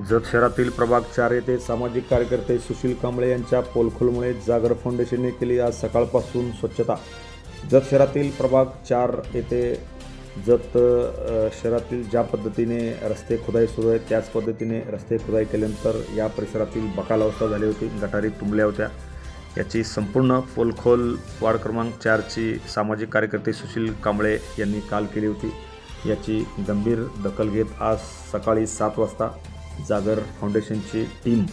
जत शहरातील प्रभाग 4 येथे सामाजिक कार्यकर्ते सुशील कांबळे यांच्या पोलखोलमुळे जागर फाउंडेशनने केली आज सकाळपासून स्वच्छता। जत शहरातील प्रभाग 4 येथे जत शहरातील ज्या पद्धतीने रस्ते खुदाई सुरू आहे त्याच पद्धतीने रस्ते खुदाई केल्यानंतर या परिसरातील बकाल अवस्था झाली होती, गटारी तुंबल्या होत्या। याची संपूर्ण पोलखोल वार्ड क्रमांक 4ची सामाजिक कार्यकर्ते सुशील कांबळे यांनी काल केली होती। याची गंभीर दखल घेत आज सकाळी 7 वाजता जागर फाउंडेशनची टीम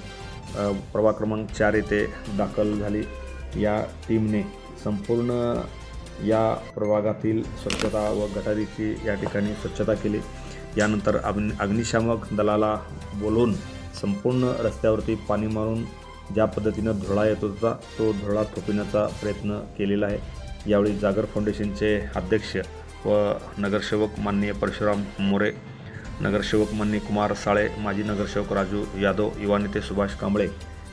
प्रभाग क्रमांक 4 येथे दाखल झाली। या टीमने संपूर्ण या प्रभागातील स्वच्छता व गटारीची या ठिकाणी स्वच्छता केली। यानंतर अग्निशामक दलाला बोलवून संपूर्ण रस्त्यावरती पाणी मारून ज्या पद्धतीनं धुळा येत होता तो धुळा थोपविण्याचा प्रयत्न केलेला आहे। यावेळी जागर फाउंडेशनचे अध्यक्ष व नगरसेवक माननीय परशुराम मोरे, नगरसेवक माननीय कुमार साळे, माजी नगरसेवक राजू यादव, युवा नेते सुभाष कांबळे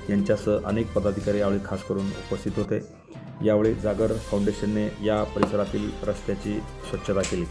यांच्यासह अनेक पदाधिकारी यावेळी खास करून उपस्थित होते। यावेळी जागर फाउंडेशनने या परिसरातील रस्त्याची स्वच्छता केली।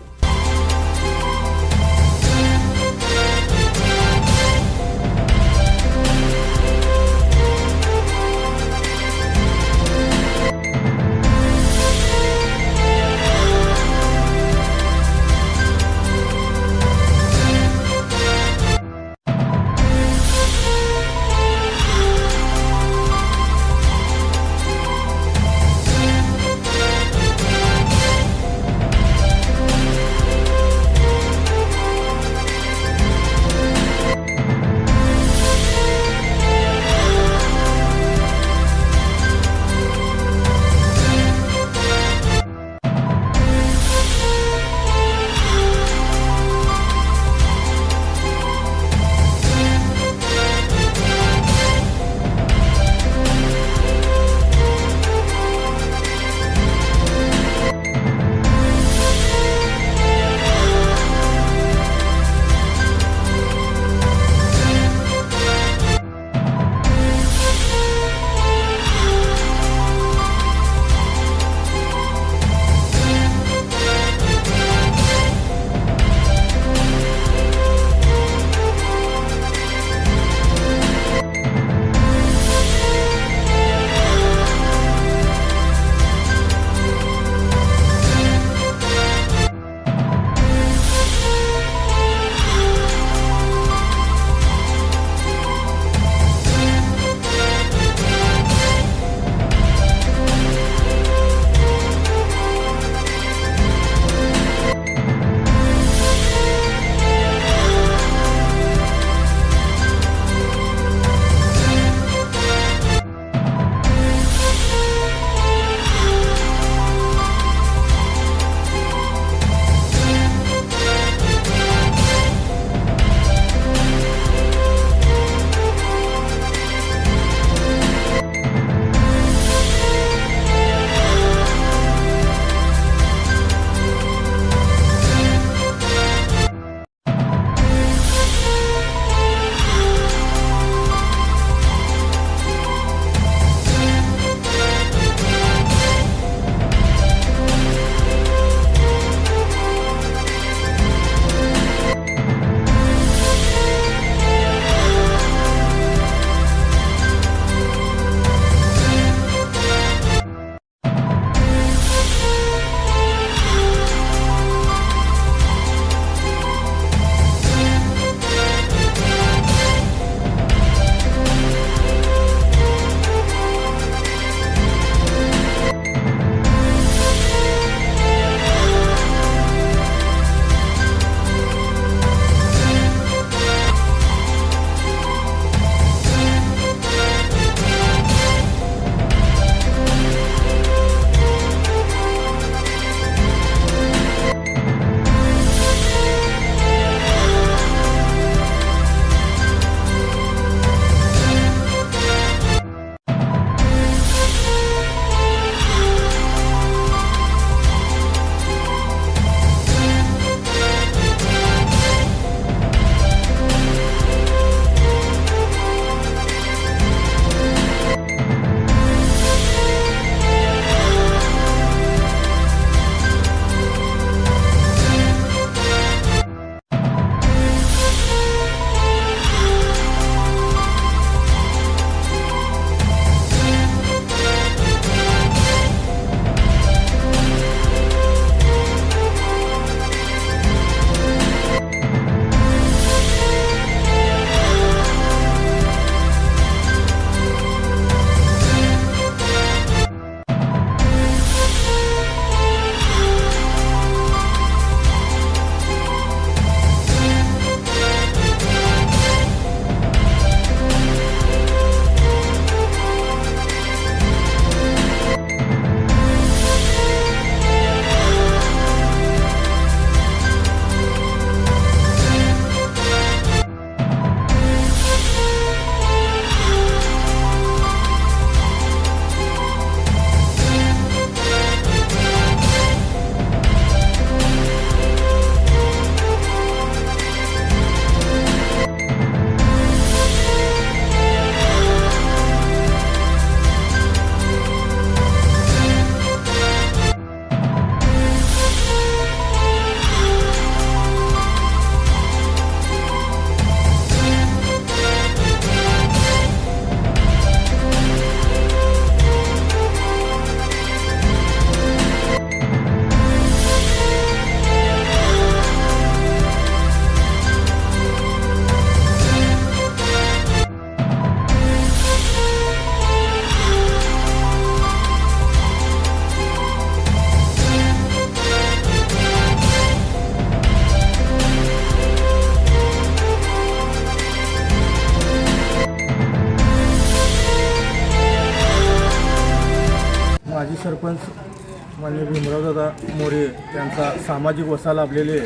सरपंच माननीय भीमरावदादा मोरे यांचा सामाजिक वसा लाभलेले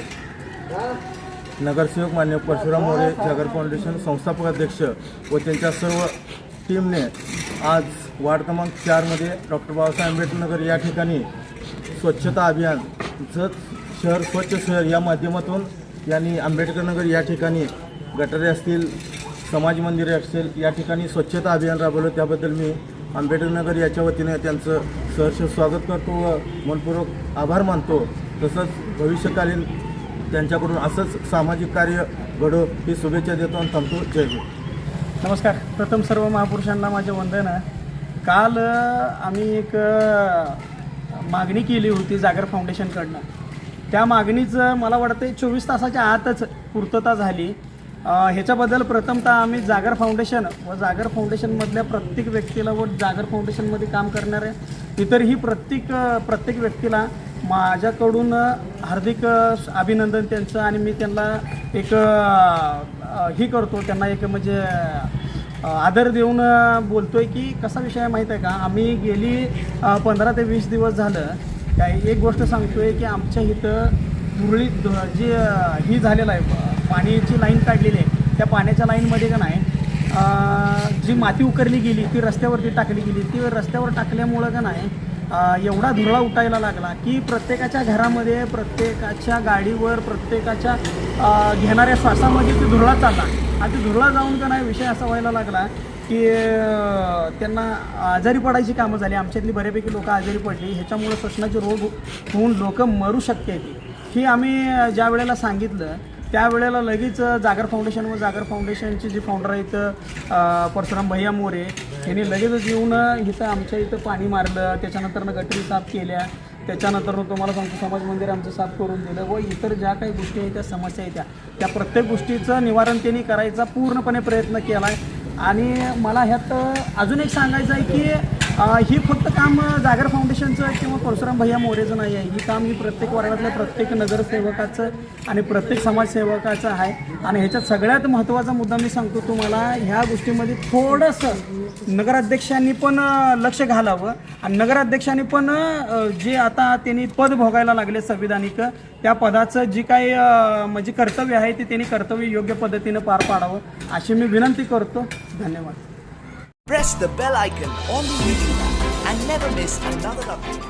नगरसेवक माननीय परशुराम मोरे जागर फाउंडेशन संस्थापक अध्यक्ष व त्यांच्या सर्व टीमने आज वार्ड क्रमांक 4मध्ये डॉक्टर बाबासाहेब आंबेडकर नगर या ठिकाणी स्वच्छता अभियान जत शहर स्वच्छ शहर या माध्यमातून यांनी आंबेडकर नगर या ठिकाणी गटारे असतील, समाज मंदिरे असतील या ठिकाणी स्वच्छता अभियान राबवलं. त्याबद्दल मी आंबेडकर नगर याच्या वतीने त्यांचं सहर्ष स्वागत करतो व मनपूर्वक आभार मानतो. तसंच भविष्यकालीन त्यांच्याकडून असंच सामाजिक कार्य घडो ही शुभेच्छा देतो आणि थांबतो. जय हिंद. नमस्कार. प्रथम सर्व महापुरुषांना माझे वंदन. काल आम्ही एक मागणी केली होती जागर फाउंडेशनकडनं. त्या मागणीचं मला वाटतं 24 तासाच्या आतच पूर्तता झाली. ह्याच्याबद्दल प्रथमतः आम्ही जागर फाउंडेशन व जागर फाउंडेशनमधल्या प्रत्येक व्यक्तीला व जागर फाउंडेशनमध्ये काम करणाऱ्या इतरही प्रत्येक व्यक्तीला माझ्याकडून हार्दिक अभिनंदन त्यांचं. आणि मी त्यांना एक ही करतो, त्यांना एक म्हणजे आदर देऊन बोलतो आहे की कसा विषय आहे माहीत आहे का, आम्ही गेली 15 ते 20 दिवस झालं काय एक गोष्ट सांगतो आहे की आमच्या इथं धुरळी जी ही झालेलं आहे, पाण्याची लाईन काढलेली आहे. त्या पाण्याच्या लाईनमध्ये का नाही जी माती उकरली गेली ती रस्त्यावरती टाकली गेली. ती रस्त्यावर टाकल्यामुळं का नाही एवढा धुरळा उठायला लागला की प्रत्येकाच्या घरामध्ये, प्रत्येकाच्या गाडीवर, प्रत्येकाच्या घेणाऱ्या श्वासामध्ये ती धुरळा चालला. आणि ती धुरळा जाऊन का नाही विषय असा व्हायला लागला की त्यांना आजारी पडायची कामं झाली. आमच्यातली बऱ्यापैकी लोक आजारी पडली. ह्याच्यामुळे श्वसनाचे रोग होऊन लोक मरू शकते. ही आम्ही ज्या वेळेला सांगितलं त्यावेळेला लगेच जागर फाउंडेशन व जागर फाउंडेशनचे जे फाउंडर आहेत परशुराम भैया मोरे यांनी लगेचच येऊन इथं आमच्या इथं पाणी मारलं. त्याच्यानंतरनं गटरी साफ केल्या. त्याच्यानंतर तुम्हाला सांगतो समाज मंदिर आमचं साफ करून दिलं व इतर ज्या काही गोष्टी आहेत त्या समस्या आहेत त्या प्रत्येक गोष्टीचं निवारण त्यांनी करायचा पूर्णपणे प्रयत्न केला आहे. आणि मला ह्यात अजून एक सांगायचं आहे की ही फक्त काम जागर फाउंडेशनचं किंवा परशुराम भैया मोरेचं नाही आहे. ही काम ही प्रत्येक वार्डातल्या प्रत्येक नगरसेवकाचं आणि प्रत्येक समाजसेवकाचं आहे. आणि ह्याच्यात सगळ्यात महत्त्वाचा मुद्दा मी सांगतो तुम्हाला, ह्या गोष्टीमध्ये थोडंसं नगराध्यक्षांनी पण लक्ष घालावं. आणि नगराध्यक्षांनी पण जे आता त्यांनी पद भोगायला लागले संविधानिक, त्या पदाचं जी काही म्हणजे कर्तव्य आहे ते त्यांनी कर्तव्य योग्य पद्धतीनं पार पाडावं अशी मी विनंती करतो. धन्यवाद. Press the bell icon on the YouTube app and never miss another update.